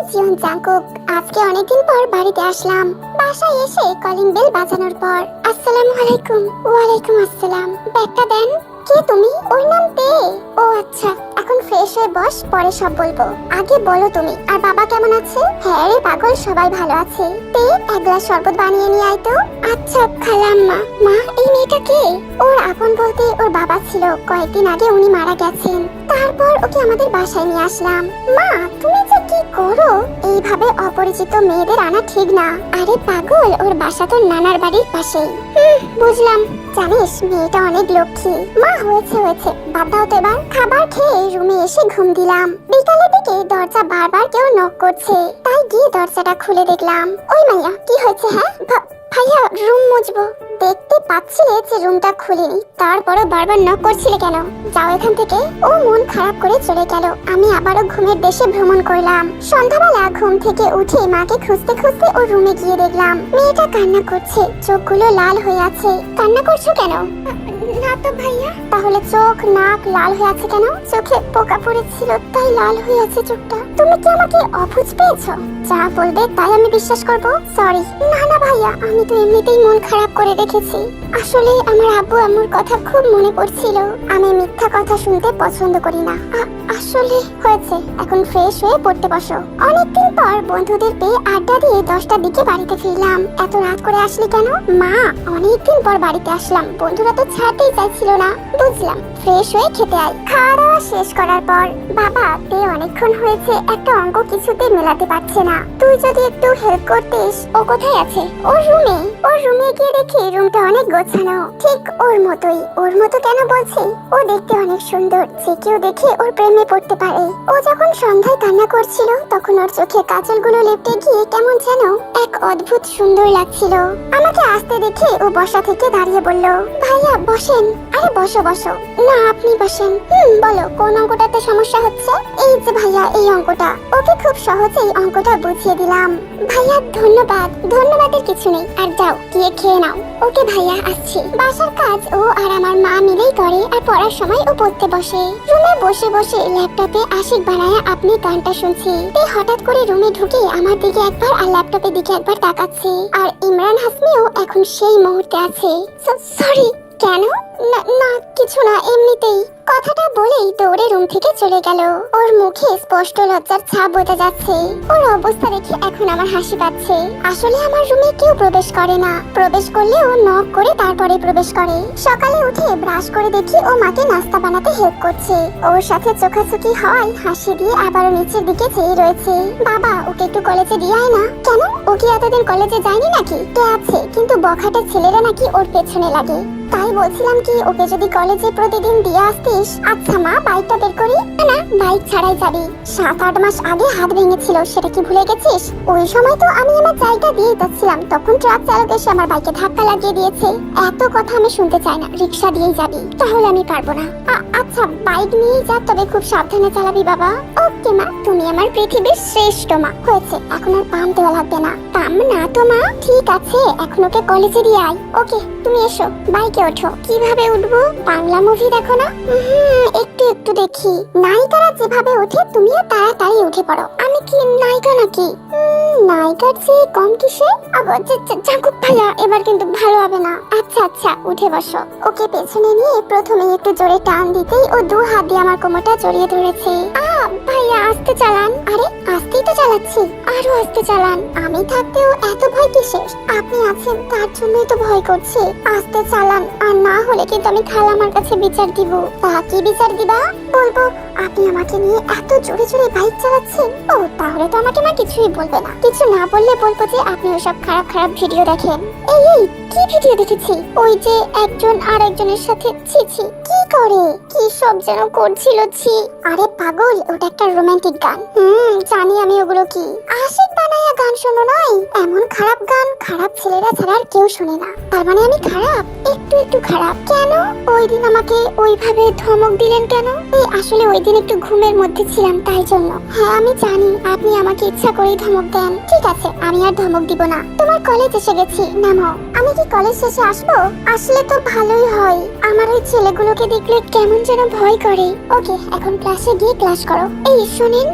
জিয়ন Jungkook. আজকে অনেকদিন পর বাড়িতে আসলাম। বাসায় এসে কলিং বেল বাজানোর পর আসসালামু আলাইকুম। ওয়ালাইকুম আসসালাম। ব্যাগটা দেন। কে তুমি? ওর নাম তে। ও আচ্ছা, এখন ফ্রেশ হয়ে বস, পরে সব বলবো। আগে বলো তুমি, আর বাবা কেমন আছে? হ্যাঁ রে পাগল, সবাই ভালো আছে। তে, এক গ্লাস শরবত বানিয়ে নিয়ে আয় তো। আচ্ছা খালাম্মা। মা, এই মেয়েটা কে? ওর আপন বলতে ওর বাবা ছিল, কয়েকদিন আগে উনি মারা গেছেন। তারপর ওকে আমাদের বাসায় নিয়ে আসলাম। মা, তুমি যে কি করো? এইভাবে অপরিচিত মেয়েদের আনা ঠিক না। আরে পাগল, ওর বাসা তোর নানার বাড়ির পাশেই। বুঝলাম। জানিস, মেয়েটা অনেক লক্ষ্মী। মা, হয়েছে হয়েছে, বাদ দাও তো এবার। খাবার খেয়ে রুমে এসে ঘুম দিলাম। বিকালের দিকে দরজা বারবার কেউ নক করছে, তাই গিয়ে দরজাটা খুলে দেখলাম। ওই মাইয়া, কি হয়েছে? হ্যাঁ ভাইয়া, রুম মুছবো। দেখতে পাচ্ছিলে যে রুমটা খুলিনি, তারপরও বারবার নক করছিলে কেন? যাও এখান থেকে। ও মন খারাপ করে চলে গেল। আমি আবারও ঘুমের দেশে ভ্রমণ করলাম। সন্ধ্যাবেলা ঘুম থেকে উঠে মাকে খুঁজতে খুঁজতে ওর রুমে গিয়ে দেখলাম মেয়েটা কান্না করছে, চোখগুলো লাল হয়ে আছে। কান্না করছো কেন? না তো ভাইয়া। তাহলে চোখ নাক লাল হয়ে আছে কেন? চোখে পোকা পড়েছিল, তাই লাল হয়ে আছে চোখটা। তুমি কি আমাকে অবুঝ পেয়েছো? যা বলবে তাই আমি বিশ্বাস করব? সরি। না না ভাইয়া, আমি তো এমনিতেই মন খারাপ করে রেখেছি। আসলে আমার আব্বু আম্মুর কথা খুব মনে পড়ছিল। আমি মিথ্যা কথা শুনতে পছন্দ করি না। আসলে হয়েছে, এখন ফ্রেশ হয়ে পড়তে বসো। অনেকদিন পর বন্ধুদের পেয়ে আড্ডা দিয়ে 10টার দিকে বাড়িতে ফিরলাম। এত রাত করে আসলি কেন? মা, অনেকদিন পর বাড়িতে আসলাম, বন্ধুরা তো ছাড়তেই চাইছিল না। বুঝলাম, ফ্রেশ হয়ে খেতে আয়। খাওয়া দাওয়া শেষ করার পর বাবা, তে অনেকক্ষণ হয়েছে একটা অঙ্ক কিছুতে মেলাতে পারছে না, তুই যদি একটু হেল্প করতিস। ও কোথায় আছে? ওর রুমে। ওর রুমে গিয়ে দেখি রুমটা অনেক গোছানো, ঠিক ওর মতোই। ওর মতো কেন বলছি? ও দেখতে অনেক সুন্দর, যে কেউ দেখে ওর প্রেমে পড়তে পারে। ও যখন সন্ধ্যায় কান্না করছিল, তখন ওর চোখে কাজলগুলো লেপটে গিয়ে কেমন যেন এক অদ্ভুত সুন্দর লাগছিল। আমাকে আসতে দেখে ও বসা থেকে দাঁড়িয়ে বলল, ভাইয়া বসেন। আরে বসো বসো। না, আপনি বসেন। বলো, কোন অঙ্কটাতে সমস্যা হচ্ছে? এই যে ভাইয়া, এই অঙ্কটা। ওকে খুব সহজেই অঙ্কটা বুঝিয়ে দিলাম। ভাইয়া ধন্যবাদ। ধন্যবাদের কিছু নেই, আর যাও গিয়ে খেয়ে নাও। ওকে ভাইয়া, আসছি। বাসার কাজ ও আর আমার মা মিলেই করে, আর পড়ার সময় ও পড়তে বসে। রুমে বসে বসে ল্যাপটপে আশিক বানায়া আপনি গানটা শুনছি। তাই হঠাৎ করে রুমে ঢুকে আমার দিকে একবার আর ল্যাপটপের দিকে একবার তাকাচ্ছে। আর ইমরান হাসমিও এখন সেই মুহূর্তে আছে। সরি। কেন? না কিছু না, এমনিতেই। কথাটা বলেই দৌড়ে রুম থেকে চলে গেল। ওর মুখে স্পষ্ট লজ্জার ছাপ বোঝা যাচ্ছে। ওর অবস্থা দেখে এখন আমার হাসি পাচ্ছে। আসলে আমার রুমে কেউ প্রবেশ করে না, প্রবেশ করলে ও নক করে তারপরে প্রবেশ করে। সকালে উঠে ব্রাশ করে দেখি ও মাকে নাস্তা বানাতে হেল্প করছে। ওর সাথে চোখাচোখি হয়, হাসি দিয়ে আবারও নিচের দিকে চেয়ে রয়েছে। বাবা, ওকে একটু কলেজে দিয়ে আয় না। কেন? ও কি এতদিন কলেজে যায়নি নাকি? কে আছে, কিন্তু বখাটে ছেলেরা নাকি ওর পেছনে লাগে। তাই বলছিলাম কি, ওকে যদি কলেজে প্রতিদিন দিয়ে আসতিস। আচ্ছা মা, বাইকটা বের করি। না, বাইক ছাড়াই যাবি। 7-8 মাস আগে হাত ভেঙেছিল, সেটা কি ভুলে গেছিস? ওই সময় তো আমি আমার জায়গা দিয়ে যাচ্ছিলাম, তখন ট্রাক চালক এসে আমার বাইকে ধাক্কা লাগিয়ে দিয়েছে। এত কথা আমি শুনতে চাই না, রিক্সা দিয়েই যাবি। তাহলে আমি পারবো না। আচ্ছা, বাইক নিয়েই যা, তবে খুব সাবধানে চালাবি বাবা। ওকে মা, তুমি আমার পৃথিবীর শ্রেষ্ঠ মা। হয়েছে, এখন আর পাম দেওয়া লাগবে না। পাম না তো মা? ঠিক আছে, এখন ওকে কলেজে দিয়ে আয়। ওকে, তুমি এসো, বাইকে ওঠো। কিভাবে উঠবো? বাংলা মুভি দেখো না? একটু একটু দেখি। নায়িকারা যেভাবে ওঠে, তুমিও তাড়াতাড়ি উঠে পড়ো। আমি কি নায়িকা নাকি? নায়িকার চেয়ে কম কিসে? জাঙ্কুক ভাইয়া, এবার কিন্তু ভালো হবে না। আচ্ছা আচ্ছা, উঠে বসো। ওকে পেছনে নিয়ে প্রথমে একটু জোরে টান দিতেই ও 2 হাত দিয়ে আমার কোমরটা জড়িয়ে ধরেছে। ভাইয়া আস্তে চালান। আরে আস্তেই তো চালাচ্ছি, আরো আস্তে চালান। আমি থাকতেও এত ভয় কিসের? আপনি আছেন, তার জন্যই তো ভয় করছে। আস্তে চালান, আর না হলে কিন্তু আমি খালামার কাছে বিচার দিব। তা কি বিচার দিবা? বলবো আপনি আমাকে নিয়ে এত জোরে জোরে বাইক চালাচ্ছেন। ও, তাহলে তো আমাকে মা কিছুই বলবে না। কিছু না বললে বলবো যে আপনি ওসব খারাপ খারাপ ভিডিও দেখেন। এই কি ভিডিও দেখেছি? ওই যে একজন আর একজনের সাথে ছি ছি কি করে, কি সব যেন করছিল। ছি। আরে পাগল, ওটা একটা রোমান্টিক গান। জানি আমি ওগুলো কি আশিক বানায়া গান শোনো নয়। এমন খারাপ গান খারাপ ছেলেরা ছাড়া আর কেউ শোনে না। তার মানে আমি খারাপ? একটু একটু খারাপ। কেন? ওই দিন আমাকে ওইভাবে ধমক দিলেন কেন? আসলে ওই দিন একটু ঘুমের মধ্যে ছিলাম, তাই জন্য। হ্যাঁ আমি জানি, আপনি আমাকে ইচ্ছা করেই ধমক দেন। ঠিক আছে, আমি আর ধমক দিব না। তোমার কলেজ এসে গেছি, নামো আমি কি কলেজ শেষে আসবো? আসলে তো ভালোই হয়। আমার ওই ছেলেগুলোকে দেখলে কেমন যেন ভয় করে। ওকে, এখন ক্লাসে গিয়ে ক্লাস করো। এই শুনেন,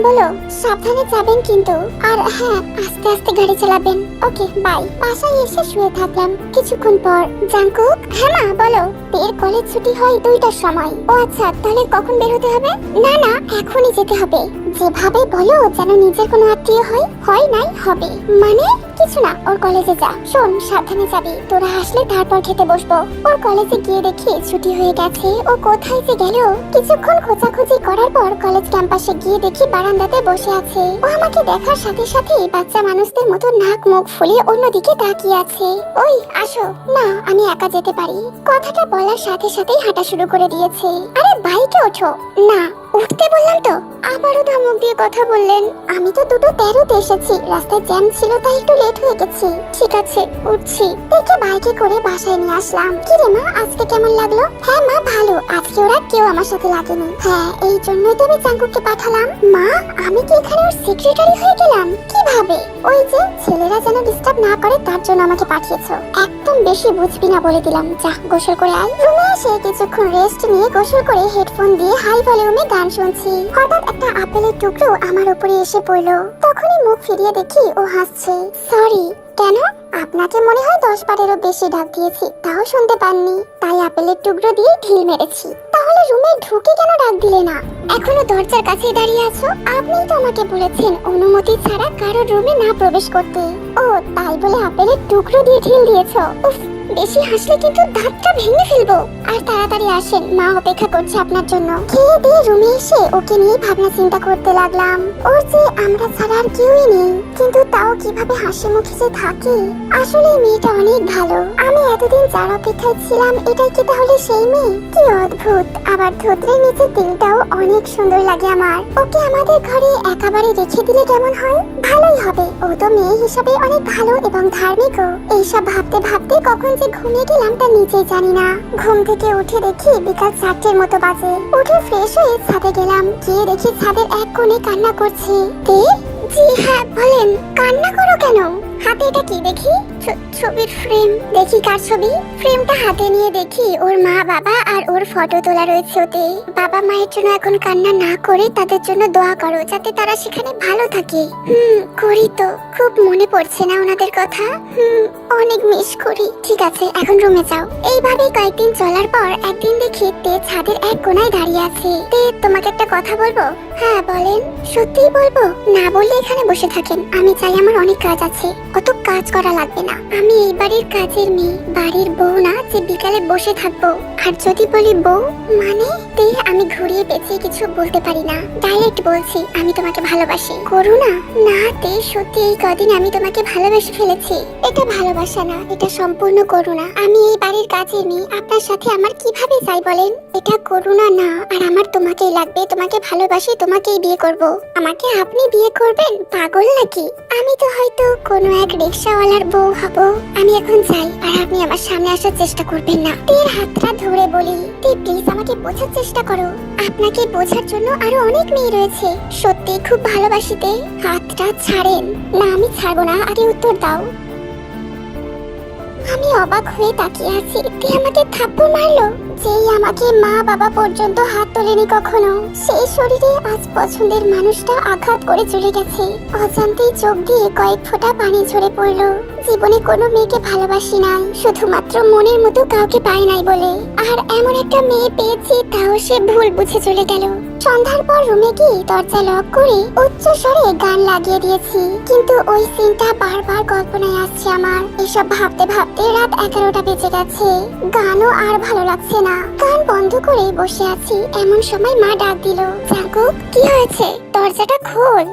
বলো। সাবধানে যাবেন কিন্তু, আর হ্যাঁ, আস্তে আস্তে গাড়ি চালাবেন। ওকে, বাই। বাসায় এসে শুয়ে থাকলাম। কিছুক্ষণ পর জাঙ্কুক। হ্যাঁ মা, বলো। এর কলেজ ছুটি হয় 2টার সময়। ও আচ্ছা, তাহলে কখন বের হতে হবে? না না, এখনই যেতে হবে। যেভাবে বলো যেন নিজের কোনো আত্মীয় হয় নাই হবে। মানে কিছু না, ওর কলেজে যা। শোন, সাবধানে যাবি। তোরা আসলে তারপর খেতে বসবো। ওর কলেজে গিয়ে দেখি ছুটি হয়ে গেছে। ও কোথায় যে গেল? কিছুক্ষণ খোঁজাখুঁজি করার পর কলেজ ক্যাম্পাসে গিয়ে দেখি বারান্দাতে বসে আছে। ও আমাকে দেখার সাথে সাথেই বাচ্চা মানুষদের মতো নাক মুখ ফুলিয়ে অন্যদিকে তাকিয়ে আছে। ওই আসো। না, আমি একা যেতে পারি। কথাটা বলার সাথে সাথেই হাঁটা শুরু করে দিয়েছে। আরে বাইকে ওঠো। না, উঠতে বললাম তো। আবারও ধমক দিয়ে কথা বললেন। আমি তো 2:13-তে এসেছি, রাস্তায় জ্যাম ছিল তাই একটু লেট হয়ে গেছি। ঠিক আছে, উঠছি। দেখে বাইকে করে বাসায় নিয়ে আসলাম। কি রে মা, আজকে কেমন লাগলো? হ্যাঁ মা, ভালো। আজকে ওরা কেউ আমার সাথে লাগেনি। হ্যাঁ, এই জন্যই তো আমি জাঙ্কুককে পাঠালাম। মা, আমি কি এখানে ওর সেক্রেটারি হয়ে গেলাম? কিভাবে? ওই যে ছেলেরা যেন ডিস্টার্ব না করে তার জন্য আমাকে পাঠিয়েছো। একদম বেশি বুঝবি না বলে দিলাম। যা, গোসল করে আয়। রুমে এসে কিছুক্ষণ রেস্ট নিয়ে গোসল করে হেডফোন দিয়ে হাই ভলিউমে গান শুনছি। হঠাৎ একটা আপেলের টুকরো আমার উপরে এসে পড়লো। তখনই মুখ ফিরিয়ে দেখি ও হাসছে। সরি। কেন? আপনাকে মনে হয় 10-12-এরও বেশি ডাক দিয়েছি, তাও শুনতে পাননি। তাই আপেলের টুকরো দিয়ে ঢিল মেরেছি। তাহলে রুমে ঢুকে কেন ডাক দিলে না? এখনো দরজার কাছে দাঁড়িয়ে আছো? আপনিই তো আমাকে বলেছেন অনুমতি ছাড়া কারোর রুমে না প্রবেশ করতে। ও, তাই বলে আপেলের টুকরো দিয়ে ঢিল দিয়েছো? উফ, বেশি হাসলে কিন্তু দাঁতটা ভেঙে ফেলবো। আর তাড়াতাড়ি আসেন, মা অপেক্ষা করছে আপনার জন্য। খেয়ে দিয়ে রুমে এসে ওকে নিয়ে ভাবনা চিন্তা করতে লাগলাম। ওর যে আমরা ছাড়া আর কেউই নেই, কিন্তু তাও কিভাবে হাসি মুখে যে থাকে। আসলে মেয়েটা অনেক ভালো। আমি এতদিন যার অপেক্ষায় ছিলাম, এটাই কি তাহলে সেই মেয়ে? কি অদ্ভুত। আবার ধুতরের নিচে দিলটাও অনেক সুন্দর লাগে আমার। ওকে আমাদের ঘরে একেবারে রেখে দিলে কেমন হয়? ভালোই হবে। ও তো মেয়ে হিসাবে অনেক ভালো এবং ধার্মিকও। এইসব ভাবতে ভাবতে কখন যে ঘুমিয়ে গেলাম তা নিজেই জানি না। ঘুম থেকে উঠে দেখি বিকাল 4টের মতো বাজে। উঠে ফ্রেশ হয়ে ছাদে গেলাম। গিয়ে দেখি ছাদের এক কোণে কান্না করছে। কে? জি হ্যাঁ, বলেন। কান্না করো কেন? হাতে এটা কি দেখি? ছবির ফ্রেম। দেখি কার ছবি? ফ্রেমটা হাতে নিয়ে দেখি ওর মা বাবা আর ওর ফটো তোলা রয়েছে ওতে। বাবা মায়ের জন্য এখন কান্না না করে তাদের জন্য দোয়া করো, যাতে তারা সেখানে ভালো থাকে। করি তো। খুব মনে পড়ছে না ওনাদের কথা? অনেক মিস করি। ঠিক আছে, এখন রুমে যাও। এইভাবেই কয়েকদিন চলার পর একদিন দেখি তে ছাদের এক কোণায় দাঁড়িয়ে আছে। তে, তোমাকে একটা কথা বলবো? হ্যাঁ বলেন। সত্যিই বলবো? না বললে এখানে বসে থাকেন। আমি চাই, আমার অনেক কাজ আছে। অত কাজ করা লাগবে না। আমি এই বাড়ির কাজের মেয়ে, বাড়ির বউ না যে বিকালে বসে থাকবো। আর যদি বলি বউ মানে, তে আমি ঘুরিয়ে পেঁচিয়ে কিছু বলতে পারি না। ডাইরেক্ট বলছি, আমি তোমাকে ভালোবাসি। করুণা? না তে, সত্যি এই কদিন আমি তোমাকে ভালোবেসে ফেলেছি। এটা ভালোবাসা না, এটা সম্পূর্ণ করুণা। আমি এই বাড়ির কাজের মেয়ে, আপনার সাথে আমার কিভাবে চাই বলেন? এটা করুণা না। আর আমার তোমাকেই লাগবে। তোমাকে ভালোবাসি, তোমাকেই বিয়ে করব। আমাকে আপনি বিয়ে করবেন? পাগল নাকি? আমি তো হয়তো কোনো এক রিক্সাওয়ালার বউ হব। আমি এখন যাই, আর আপনি আমার সামনে আসার চেষ্টা করবেন না। তের হাতটা ধরে বলি, তে প্লিজ আমাকে বোঝার চেষ্টা করো। আপনাকে বোঝার জন্য আরো অনেক মেয়ে রয়েছে। সত্যি খুব ভালোবাসিতে। হাতটা ছাড়েন। না, আমি ছাড়বো না। আগে উত্তর দাও। আমি অবাক হয়ে তাকিয়ে আছি। তে আমাকে থাপ্পড় মারলো। যেই আমাকে মা বাবা পর্যন্ত হাত তোলেনি কখনো, সেই শরীরে আজ পছন্দের মানুষটা আঘাত করে চলে গেছে। অজান্তেই চোখ দিয়ে কয়েক ফোঁটা পানি ঝরে পড়লো। জীবনে কোনো মেয়েকে ভালোবাসি নাই, শুধুমাত্র মনের মতো কাউকে পাই নাই বলে। আর এমন একটা মেয়ে পেয়েছি, তাও সে ভুল বুঝে চলে গেল। সন্ধ্যার পর রুমে গিয়ে দরজা লক করে উচ্চ স্বরে গান লাগিয়ে দিয়েছি, কিন্তু ওই সিনটা বারবার কল্পনায় আসছে আমার। এসব ভাবতে ভাবতে রাত 11টা বেজে গেছে। গানও আর ভালো লাগছে না। গান বন্ধ করে বসে আছি, এমন সময় মা ডাক দিল, জাঙ্কুক কি হয়েছে? দরজাটা খোল।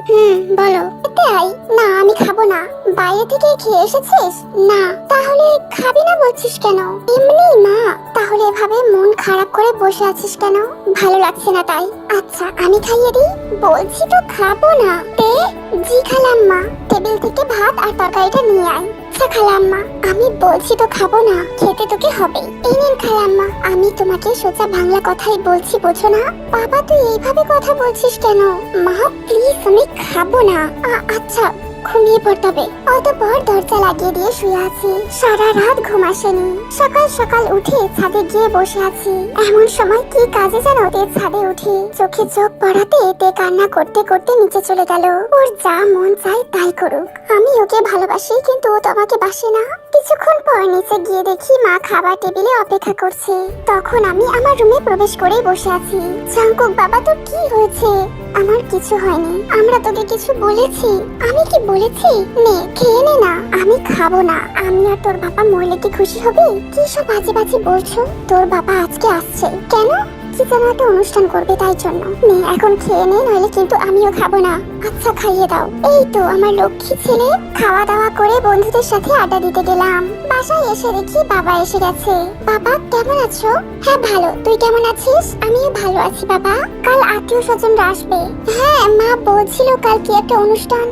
বলো। তাই না, আমি খাবো না। বাইরে থেকে খেয়ে এসেছিস? না। তাহলে খাবি না বলছিস কেন? এমনি মা। তাহলে এভাবে মন খারাপ করে বসে আছিস কেন? ভালো লাগছে না তাই? আচ্ছা, আমি খাইয়ে দিই। বলছি তো খাবো না। তে? জি খালাম মা। টেবিল থেকে ভাত আর তরকারিটা নিয়ে আয়। আচ্ছা খালাম্মা, আমি বলছি তো খাবো না, খেতে তোকে হবে। এই নিন খালাম্মা, আমি তোমাকে সোজা বাংলা কথাই বলছি, বোঝো না? বাবা তুই এইভাবে কথা বলছিস কেন? মা প্লিজ, আমি খাবো না। আচ্ছা ঘুমিয়ে পড়তে হবে। অতঃপর দরজা লাগিয়ে দিয়ে শুয়ে আছি। সারা রাত ঘুম আসেনি। সকাল সকাল উঠে ছাদে গিয়ে বসে আছি। এমন সময় কি কাজে যেন তে ছাদে উঠে চোখে চোখ পড়াতে তে কান্না করতে করতে নিচে চলে গেল। ওর যা মন চায় তাই করুক, আমি ওকে ভালোবাসি কিন্তু ও তো আমাকে বাসে না। কিছুক্ষণ পর নিচে গিয়ে দেখি মা খাবার টেবিলে অপেক্ষা করছে। তখন আমি আমার রুমে প্রবেশ করে বসে আছি। জাঙ্কুক বাবা, তোর কি হয়েছে? আমার কিছু হয়নি। আমরা তোকে কিছু বলেছি? আমি কি বলেছি? নে খেয়ে নে না। আমি খাবো না। আমি আর তোর বাবা মরলে কি খুশি হবে? কি সব বাজে বাজে বলছো? তোর বাবা আজকে আসছে। কেন? কি যেন একটা অনুষ্ঠান করবে তাই জন্য। নে এখন খেয়ে নে, নইলে কিন্তু আমিও খাবো না। আচ্ছা খাইয়ে দাও। এই তো আমার লক্ষ্মী ছেলে। খাওয়া দাওয়া করে বন্ধুদের সাথে আড্ডা দিতে গেলাম। বাসায় এসে দেখি বাবা এসে গেছে। বাবা কেমন আছো? হ্যাঁ ভালো, তুই কেমন আছিস? আমিও ভালো আছি বাবা। কাল আত্মীয় স্বজনরা আসবে। হ্যাঁ মা বলছিল কাল কি একটা অনুষ্ঠান।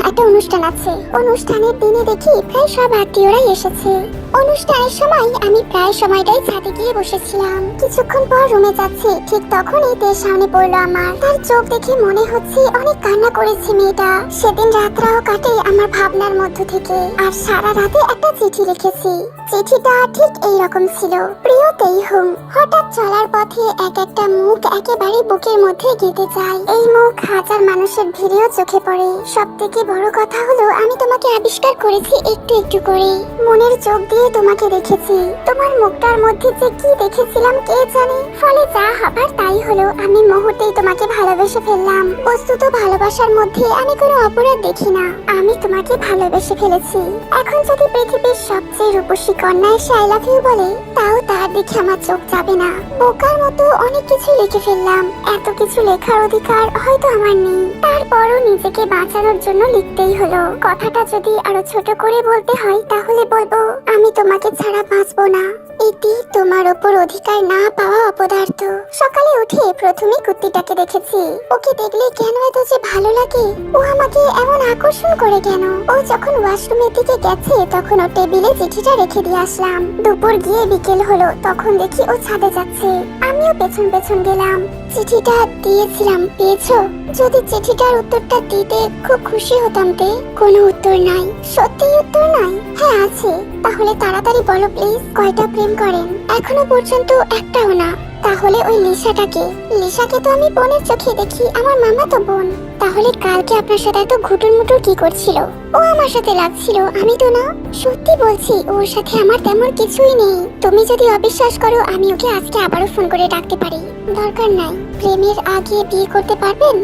একটা অনুষ্ঠান আছে। অনুষ্ঠানের দিনে দেখি প্রায় সব আত্মীয়রাই এসেছে। অনুষ্ঠানের সময় আমি প্রায় সময়টাই ছাদে গিয়ে বসেছিলাম। কিছুক্ষণ পর রুমে যাচ্ছি, ঠিক তখনই তের সামনে পড়লো আমার। তার চোখ দেখে মনে হচ্ছে অনেক কান্না করেছে মেয়েটা। সেদিন রাতটাও কাটে আমার ভাবনার মধ্য থেকে। আর সারা রাতে একটা চিঠি লিখেছি। চিঠিটা ঠিক এইরকম ছিল। প্রিয় তেইহুং, হঠাৎ চলার পথে এক একটা মুখ একেবারে বুকের মধ্যে গেঁথে যায়। এই মুখ হাজার মানুষের ভিড়েও চোখে পড়ে। সব থেকে বড় কথা হলো আমি তোমাকে আবিষ্কার করেছি একটু একটু করে। মনের চোখ দিয়ে তোমাকে দেখেছি। তোমার মুখটার মধ্যে যে কি দেখেছিলাম কে জানে। ফলে যা হবার তাই হলো। আমি মুহূর্তেই তোমাকে ভালোবেসে ফেললাম। বস্তুত ভালোবাসার মধ্যে আমি কোনো অপরাধ দেখি না। আমি তোমাকে ভালোবেসে ফেলেছি। এখন যদি পৃথিবীর সবচেয়ে রূপসী কন্যা এসে আই লাভ ইউ বলে, তাও তার দেখে আমার চোখ যাবে না। বোকার মতো অনেক কিছু লিখে ফেললাম। এত কিছু লেখার অধিকার হয়তো আমার নেই। তারপরও নিজেকে বাঁচানোর জন্য লিখতেই হলো। কথাটা যদি আরো ছোট করে বলতে হয় তাহলে বলবো, আমি তোমাকে ছাড়া বাঁচবো না। এটি তোমার ওপর অধিকার না পাওয়া অপদার্থ। সকালে উঠে প্রথমে কুত্তিটাকে দেখেছি। ওকে দেখলে কেন এত যে ভালো লাগে। ও আমাকে এমন আকর্ষণ করে কেন। ও যখন ওয়াশরুমের দিকে গেছে তখন ও টেবিলে চিঠিটা রেখে দিয়ে আসলাম। দুপুর গিয়ে বিকেল হলো, তখন দেখি ও ছাদে যাচ্ছে। আমিও পেছন পেছন গেলাম। চিঠিটা দিয়েছিলাম, পেয়েছো? যদি চিঠিটার উত্তরটা দিতে খুব খুশি হতাম। তে কোনো উত্তর নাই। সত্যিই উত্তর নাই? হ্যাঁ আছে। তাহলে তাড়াতাড়ি বলো প্লিজ, কয়টা প্রেম করেন? এখনো পর্যন্ত একটাও না। তাহলে ওই লিসাটাকে? লিসাকে তো আমি বোনের চোখে দেখি, আমার মামা তো বোন। তাহলে কালকে আপনার সাথে এত ঘুটুর মুটুর কি করছিল? ও আমার সাথে লাগছিল, আমি তো না। সত্যি বলছি, ওর সাথে আমার তেমন কিছুই নেই। তুমি যদি অবিশ্বাস করো আমি ওকে আজকে আবারও ফোন করে ডাকতে পারি। দরকার নাই। প্রেমের আগে বিয়ে করতে পারবেন?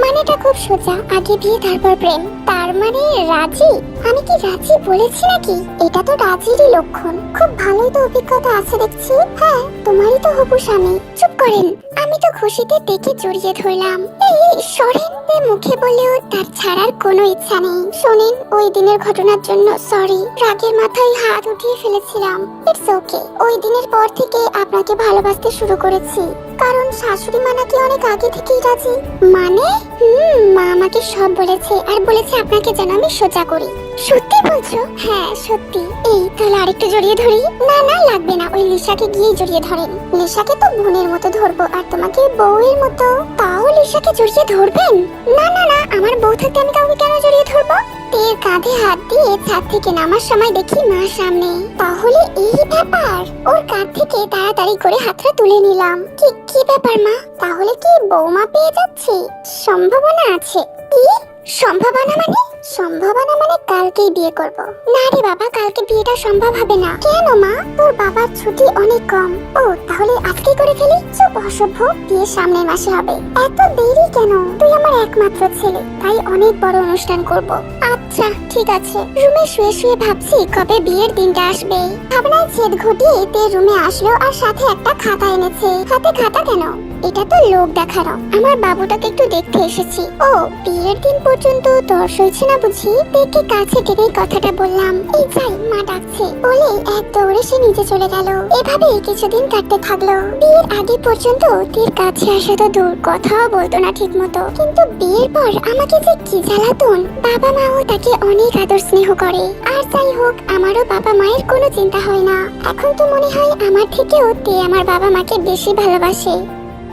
মানেটা খুব সোজা, আগে বিয়ে তারপর প্রেম। তার মানে রাজি? আমি কি রাজি বলেছি নাকি? এটা তো রাজিরই লক্ষণ। খুব ভালোই তো অভিজ্ঞতা আছে দেখছি। হ্যাঁ, তোমারই তো হবু স্বামী। চুপ করেন। আমি তো খুশিতে দেখে জড়িয়ে ধরলাম। এই সরেন। মুখে বললেও তার ছাড়ার কোনো ইচ্ছা নেই। শোনেন, ওই দিনের ঘটনার জন্য সরি। রাগের মাথায় হাত উঠিয়ে ফেলেছিলাম। It's okay. ওই দিনের পর থেকে আপনাকে ভালোবাসতে শুরু করেছি। কারণ শাশুড়ি মা নাকি অনেক আগে থেকেই রাজি। মানে? মা আমাকে সব বলেছে, আর বলেছে আপনাকে যেন আমি সোজা করি। সত্যি বলছো? হ্যাঁ সত্যি। এই তাহলে আরেকটু জড়িয়ে ধরি? না না লাগবে না, ওই লিসাকে গিয়ে জড়িয়ে ধরেন। লিসাকে তো বোনের মতো ধরবো, আর তোমাকে বউয়ের মতো। তাও লিসাকে জড়িয়ে ধরবেন? না না না, আমার বউ থাকতে আমি কাউকে কেন জড়িয়ে ধরবো? তের কাঁধে হাত দিয়ে ছাদ থেকে নামার সময় দেখি মা সামনে। তাহলে এই ব্যাপার। ওর কাঁধ থেকে তাড়াতাড়ি করে হাতটা তুলে নিলাম। কি ব্যাপার মা? তাহলে কি বৌমা পেয়ে যাচ্ছি? সম্ভাবনা আছে। কি সম্ভাবনা মানে? সম্ভাবনা মানে কালকেই বিয়ে করব। না রে বাবা, কালকে বিয়েটা সম্ভব হবে না। কেন মা? তোর বাবার ছুটি অনেক কম। ও তাহলে আজকে করে ফেলি। চুপ অসভ্য, বিয়ে সামনের মাসে হবে। এত দেরি কেন? তুই আমার একমাত্র ছেলে, তাই অনেক বড় অনুষ্ঠান করব। আচ্ছা ঠিক আছে। রুমে শুয়ে শুয়ে ভাবছি কবে বিয়ের দিনটা আসবে। ভাবনায় ছেদ ঘটিয়ে তে রুমে আসলো আর সাথে একটা খাতা এনেছে। হাতে খাতা কেন? এটা তো লোক দেখানো। আমার বাবুটাকে একটু দেখতে এসেছি। ও বিয়ের দিন পর্যন্ত তোর সইছে না বুঝি? দেখে কাছে টেনে কথাটা বললাম। এই যাই, মা ডাকছে বলে এক দৌড়ে সে নিচে চলে গেল। এভাবে কিছুদিন কাটতে থাকলো। বিয়ের আগে পর্যন্ত তের কাছে আসা তো দূর, কথাও বলতো না ঠিক মতো। কিন্তু বিয়ের পর আমাকে যে কি জ্বালাতন। বাবা মাও তাকে অনেক আদর স্নেহ করে। আর যাই হোক, আমারও বাবা মায়ের কোনো চিন্তা হয় না। এখন তো মনে হয় আমার থেকেও তে আমার বাবা মাকে বেশি ভালোবাসে।